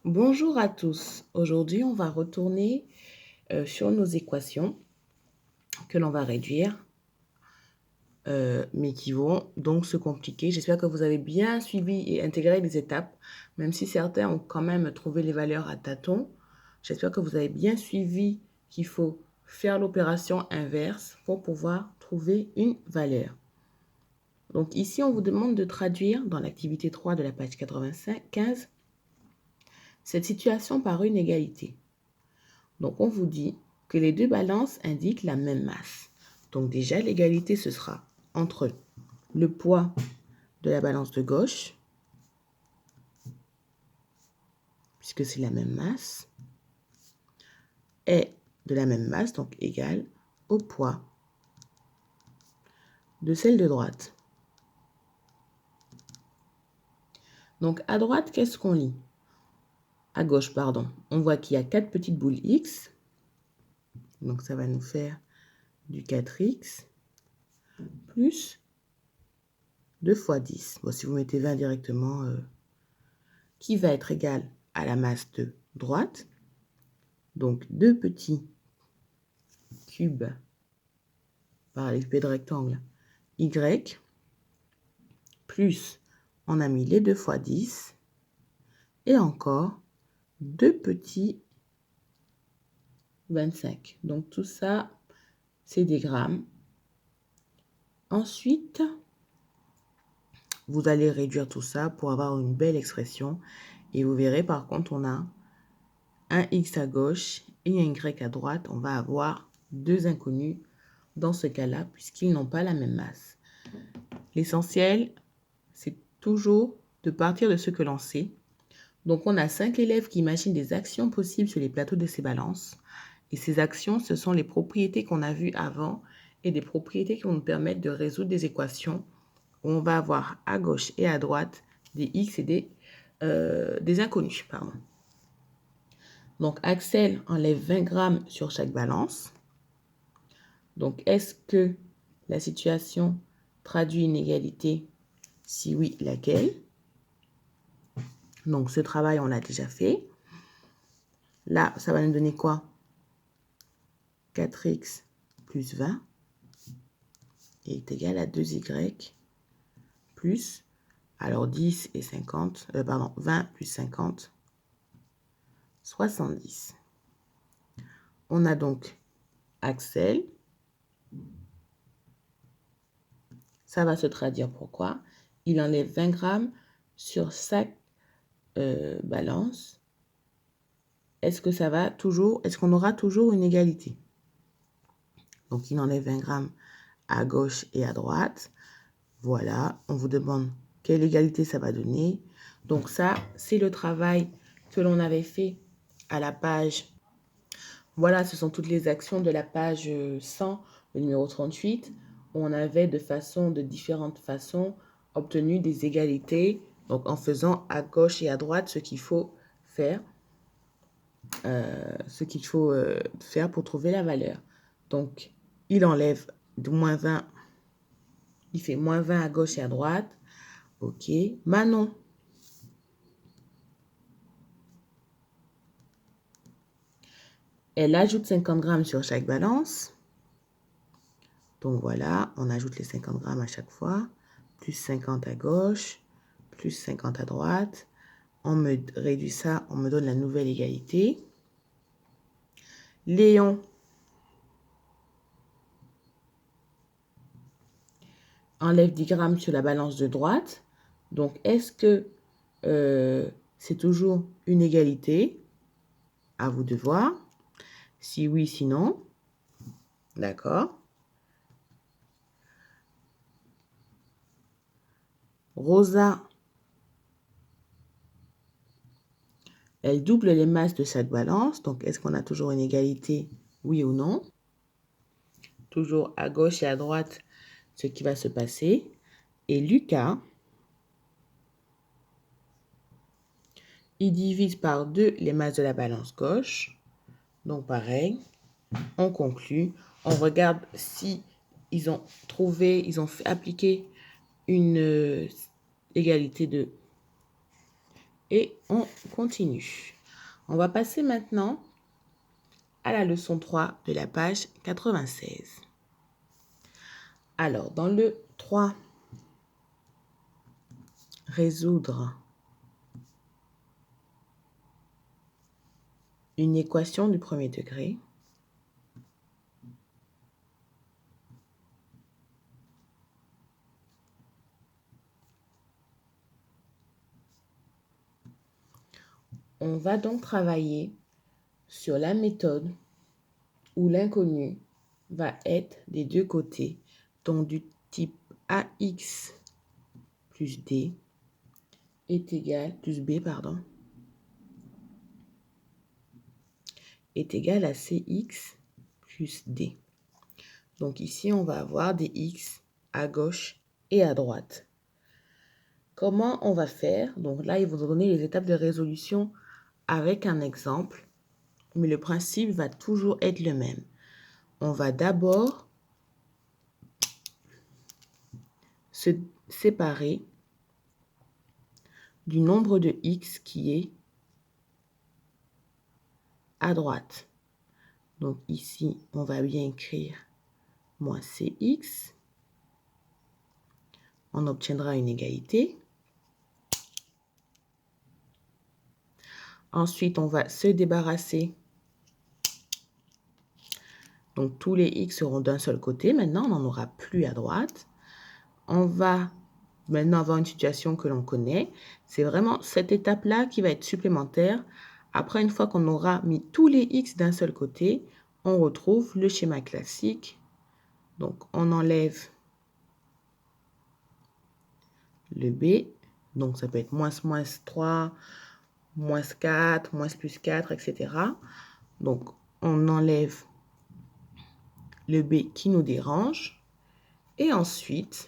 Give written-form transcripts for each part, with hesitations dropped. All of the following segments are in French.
Bonjour à tous. Aujourd'hui, on va retourner sur nos équations que l'on va réduire, mais qui vont donc se compliquer. J'espère que vous avez bien suivi et intégré les étapes, même si certains ont quand même trouvé les valeurs à tâtons. J'espère que vous avez bien suivi qu'il faut faire l'opération inverse pour pouvoir trouver une valeur. Donc ici, on vous demande de traduire dans l'activité 3 de la page 95 cette situation par une égalité. Donc, on vous dit que les deux balances indiquent la même masse. Donc, déjà, l'égalité, ce sera entre le poids de la balance de gauche, puisque c'est la même masse, est de la même masse, donc égal au poids de celle de droite. Donc, à droite, qu'est-ce qu'on lit? À gauche, pardon. On voit qu'il y a 4 petites boules X. Donc, ça va nous faire du 4X plus 2 fois 10. Bon, si vous mettez 20 directement, qui va être égal à la masse de droite. Donc, 2 petits cubes parallélépipède de rectangle Y, plus, on a mis les 2 fois 10, et encore 2 petits 25. Donc, tout ça, c'est des grammes. Ensuite, vous allez réduire tout ça pour avoir une belle expression. Et vous verrez, par contre, on a un X à gauche et un Y à droite. On va avoir deux inconnus dans ce cas-là, puisqu'ils n'ont pas la même masse. L'essentiel, c'est toujours de partir de ce que l'on sait. Donc, on a 5 élèves qui imaginent des actions possibles sur les plateaux de ces balances. Et ces actions, ce sont les propriétés qu'on a vues avant et des propriétés qui vont nous permettre de résoudre des équations où on va avoir à gauche et à droite des X et des inconnus. Pardon. Donc, Axel enlève 20 grammes sur chaque balance. Donc, est-ce que la situation traduit une égalité? Si oui, laquelle? Donc, ce travail, on l'a déjà fait. Là, ça va nous donner quoi? 4x plus 20 est égal à 2y plus, alors 10 et 50, 20 plus 50, 70. On a donc Axel. Ça va se traduire pourquoi? Il enlève 20 grammes sur chaque balance. Est-ce que ça va toujours, est-ce qu'on aura toujours une égalité? Donc, il enlève 20 grammes à gauche et à droite. Voilà, on vous demande quelle égalité ça va donner. Donc ça, c'est le travail que l'on avait fait à la page. Voilà, ce sont toutes les actions de la page 100, le numéro 38, où on avait de différentes façons obtenu des égalités, donc en faisant à gauche et à droite ce qu'il faut faire. Faire pour trouver la valeur. Donc, il enlève de moins 20, il fait moins 20 à gauche et à droite. Ok, Manon. Elle ajoute 50 grammes sur chaque balance. Donc voilà, on ajoute les 50 grammes à chaque fois. Plus 50 à gauche, plus 50 à droite. On me réduit ça, on me donne la nouvelle égalité. Léon enlève 10 grammes sur la balance de droite. Donc, est-ce que c'est toujours une égalité? À vous de voir. Si oui, sinon. D'accord. Rosa, elle double les masses de chaque balance. Donc, est-ce qu'on a toujours une égalité? Oui ou non? Toujours à gauche et à droite, ce qui va se passer. Et Lucas, il divise par 2 les masses de la balance gauche. Donc, pareil, on conclut. On regarde si ils ont appliqué une égalité de et on continue. On va passer maintenant à la leçon 3 de la page 96. Alors, dans le 3, résoudre une équation du premier degré. On va donc travailler sur la méthode où l'inconnu va être des deux côtés, donc du type AX plus D est égal, plus B, pardon, est égal à CX plus D. Donc ici, on va avoir des X à gauche et à droite. Comment on va faire? Donc là, ils vont nous donner les étapes de résolution avec un exemple, mais le principe va toujours être le même. On va d'abord se séparer du nombre de X qui est à droite. Donc ici, on va bien écrire moins CX. On obtiendra une égalité. Ensuite, on va se débarrasser. Donc, tous les X seront d'un seul côté. Maintenant, on n'en aura plus à droite. On va maintenant avoir une situation que l'on connaît. C'est vraiment cette étape-là qui va être supplémentaire. Après, une fois qu'on aura mis tous les X d'un seul côté, on retrouve le schéma classique. Donc, on enlève le B. Donc, ça peut être moins 3, moins 4, moins plus 4, etc. Donc, on enlève le B qui nous dérange. Et ensuite,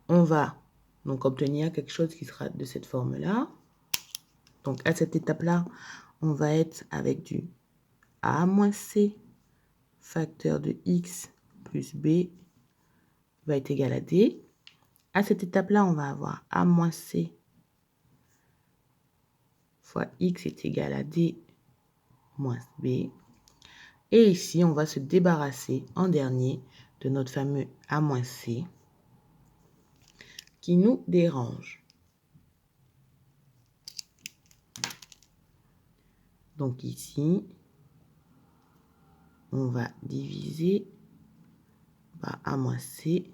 on va donc obtenir quelque chose qui sera de cette forme-là. Donc, à cette étape-là, on va être avec du A moins C facteur de X plus B va être égal à D. À cette étape-là, on va avoir A moins C fois X est égal à D moins B. Et ici, on va se débarrasser en dernier de notre fameux A moins C qui nous dérange. Donc ici, on va diviser par A moins C.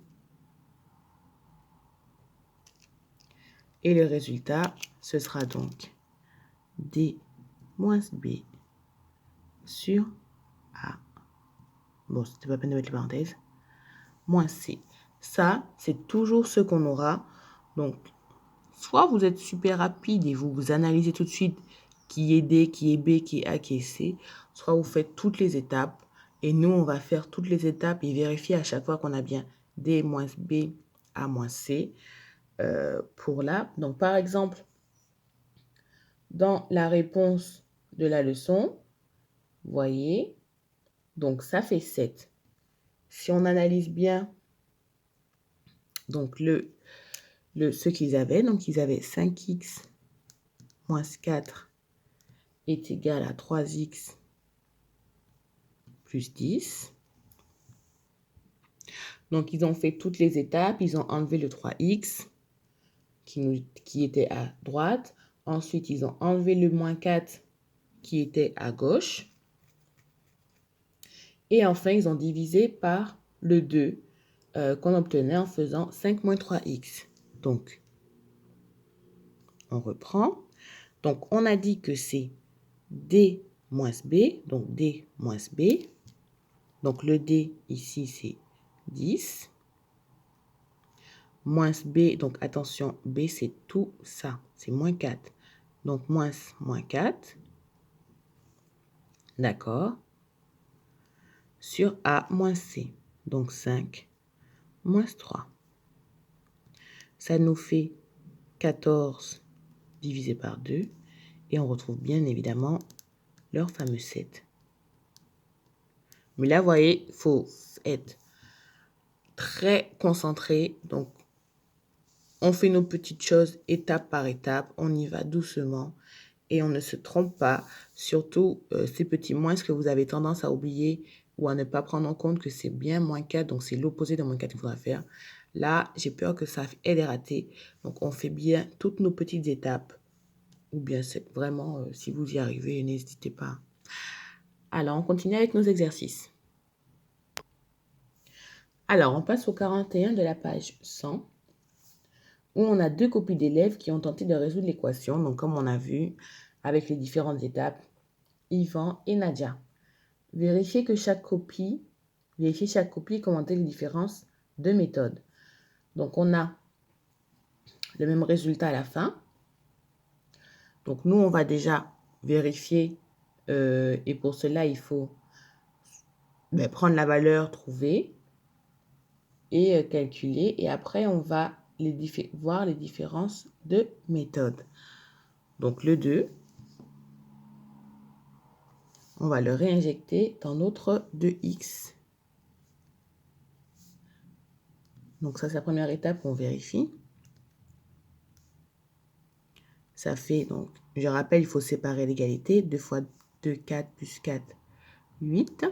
Et le résultat, ce sera donc D moins B sur A. Bon, c'était pas la peine de mettre les parenthèses. Moins C. Ça, c'est toujours ce qu'on aura. Donc, soit vous êtes super rapide et vous analysez tout de suite qui est D, qui est B, qui est A, qui est C. Soit vous faites toutes les étapes. Et nous, on va faire toutes les étapes et vérifier à chaque fois qu'on a bien D moins B, A moins C. Pour là. Donc, par exemple, dans la réponse de la leçon, vous voyez, donc ça fait 7. Si on analyse bien, donc ce qu'ils avaient, donc ils avaient 5x moins 4 est égal à 3x plus 10. Donc, ils ont fait toutes les étapes. Ils ont enlevé le 3x qui était à droite. Ensuite, ils ont enlevé le moins 4 qui était à gauche. Et enfin, ils ont divisé par le 2 qu'on obtenait en faisant 5 moins 3x. Donc, on reprend. Donc, on a dit que c'est D moins B. Donc, D moins B. Donc, le D ici, c'est 10. Moins B, donc attention, B, c'est tout ça. C'est moins 4. Donc, moins 4. D'accord. Sur A moins C. Donc, 5 moins 3. Ça nous fait 14 divisé par 2. Et on retrouve bien évidemment leur fameux 7. Mais là, vous voyez, il faut être très concentré. Donc, On fait nos petites choses étape par étape. On y va doucement et on ne se trompe pas. Surtout ces petits moins que vous avez tendance à oublier ou à ne pas prendre en compte que c'est bien moins 4. Donc, c'est l'opposé de moins 4 qu'il faudra faire. Là, j'ai peur que ça ait des ratés. Donc, on fait bien toutes nos petites étapes. Ou bien, c'est vraiment, si vous y arrivez, n'hésitez pas. Alors, on continue avec nos exercices. Alors, on passe au 41 de la page 100, où on a 2 copies d'élèves qui ont tenté de résoudre l'équation. Donc, comme on a vu, avec les différentes étapes, Yvan et Nadia. Vérifiez chaque copie et commentez les différences de méthode. Donc, on a le même résultat à la fin. Donc, nous, on va déjà vérifier. Et pour cela, il faut prendre la valeur trouvée et calculer. Et après, on va voir les différences de méthode. Donc, le 2, on va le réinjecter dans notre 2x. Donc, ça, c'est la première étape, on vérifie. Ça fait, donc, je rappelle, il faut séparer l'égalité. 2 fois 2, 4, plus 4, 8.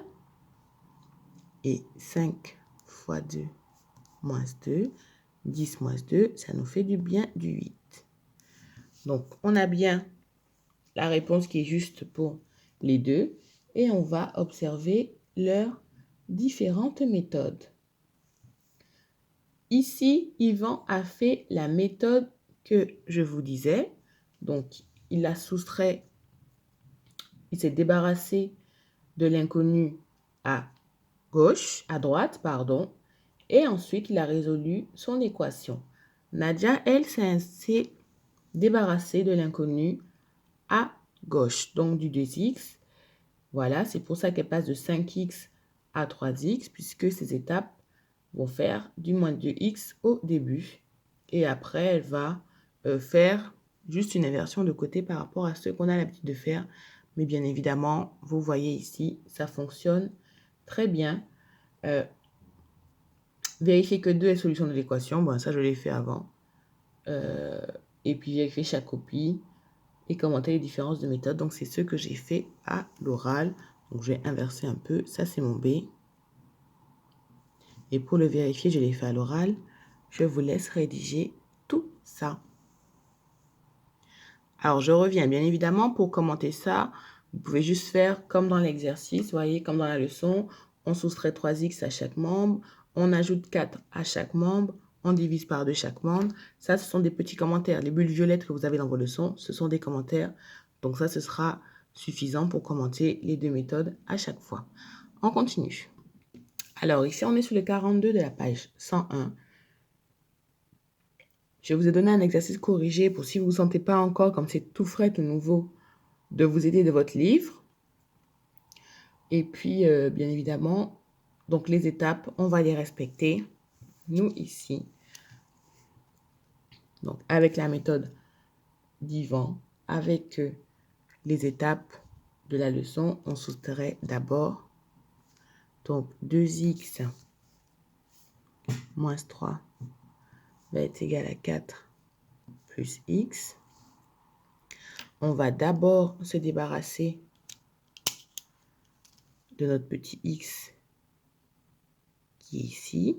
Et 5 fois 2, moins 2. 10 moins 2, ça nous fait bien du 8. Donc, on a bien la réponse qui est juste pour les deux. Et on va observer leurs différentes méthodes. Ici, Yvan a fait la méthode que je vous disais. Donc, il a soustrait, il s'est débarrassé de l'inconnu à droite, pardon. Et ensuite, il a résolu son équation. Nadia, elle, s'est débarrassée de l'inconnu à gauche, donc du 2x. Voilà, c'est pour ça qu'elle passe de 5x à 3x, puisque ces étapes vont faire du moins 2x au début. Et après, elle va faire juste une inversion de côté par rapport à ce qu'on a l'habitude de faire. Mais bien évidemment, vous voyez ici, ça fonctionne très bien. Vérifier que 2 est solution de l'équation. Bon, ça, je l'ai fait avant. Et puis, vérifier chaque copie et commenter les différences de méthode. Donc, c'est ce que j'ai fait à l'oral. Donc, je vais inverser un peu. Ça, c'est mon B. Et pour le vérifier, je l'ai fait à l'oral. Je vous laisse rédiger tout ça. Alors, je reviens bien évidemment pour commenter ça. Vous pouvez juste faire comme dans l'exercice, voyez, comme dans la leçon. On soustrait 3x à chaque membre. On ajoute 4 à chaque membre. On divise par 2 chaque membre. Ça, ce sont des petits commentaires. Les bulles violettes que vous avez dans vos leçons, ce sont des commentaires. Donc ça, ce sera suffisant pour commenter les deux méthodes à chaque fois. On continue. Alors, ici, on est sur le 42 de la page 101. Je vous ai donné un exercice corrigé pour si vous ne vous sentez pas encore, comme c'est tout frais, tout nouveau, de vous aider de votre livre. Et puis, bien évidemment, donc les étapes, on va les respecter. Nous, ici, donc avec la méthode d'Yvan, avec les étapes de la leçon, on soustrait d'abord donc 2x moins 3 va être égal à 4 plus x. On va d'abord se débarrasser de notre petit x qui est ici.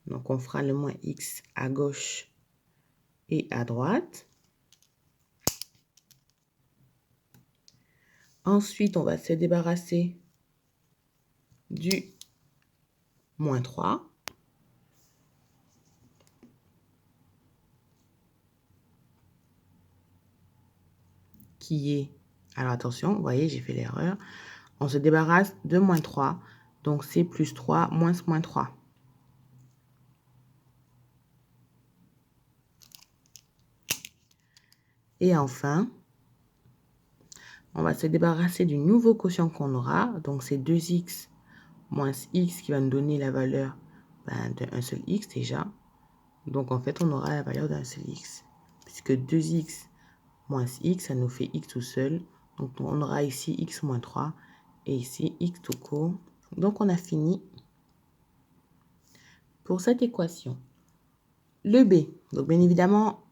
Donc, on fera le moins x à gauche et à droite. Ensuite, on va se débarrasser du moins 3. Qui est... Alors, attention, vous voyez, j'ai fait l'erreur. On se débarrasse de moins 3. Donc, c'est plus 3 moins moins 3. Et enfin, on va se débarrasser du nouveau quotient qu'on aura. Donc, c'est 2x moins x qui va nous donner la valeur d'un seul x déjà. Donc, en fait, on aura la valeur d'un seul x. Puisque 2x moins x, ça nous fait x tout seul. Donc, on aura ici x moins 3 et ici x tout court. Donc, on a fini pour cette équation. Le B. Donc, bien évidemment,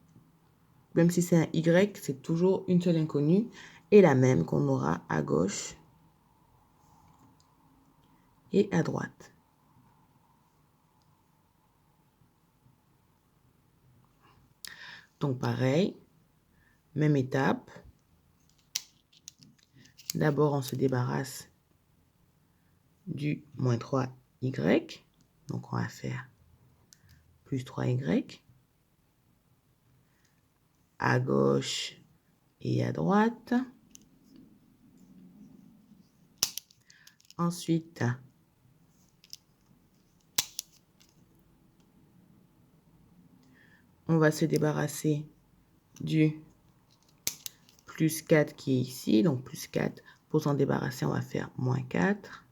même si c'est un Y, c'est toujours une seule inconnue et la même qu'on aura à gauche et à droite. Donc, pareil, même étape. D'abord, on se débarrasse du moins 3Y. Donc, on va faire plus 3Y. À gauche et à droite. Ensuite, on va se débarrasser du plus 4 qui est ici. Donc, plus 4. Pour s'en débarrasser, on va faire moins 4.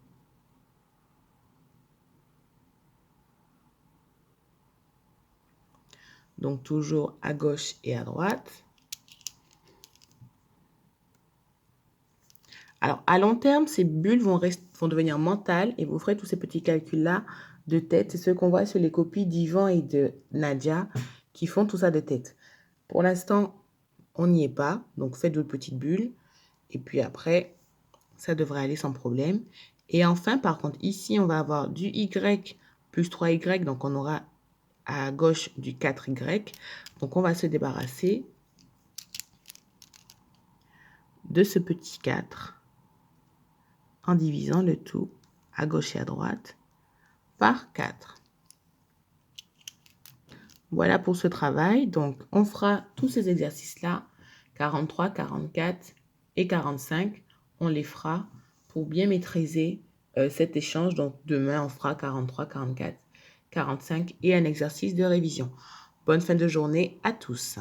Donc, toujours à gauche et à droite. Alors, à long terme, ces bulles vont devenir mentales et vous ferez tous ces petits calculs-là de tête. C'est ce qu'on voit sur les copies d'Yvan et de Nadia qui font tout ça de tête. Pour l'instant, on n'y est pas. Donc, faites d'autres petites bulles. Et puis après, ça devrait aller sans problème. Et enfin, par contre, ici, on va avoir du Y plus 3Y. Donc, on aura à gauche du 4Y. Donc, on va se débarrasser de ce petit 4 en divisant le tout à gauche et à droite par 4. Voilà pour ce travail. Donc, on fera tous ces exercices-là, 43, 44 et 45. On les fera pour bien maîtriser cet échange. Donc, demain, on fera 43, 44, 45 et un exercice de révision. Bonne fin de journée à tous.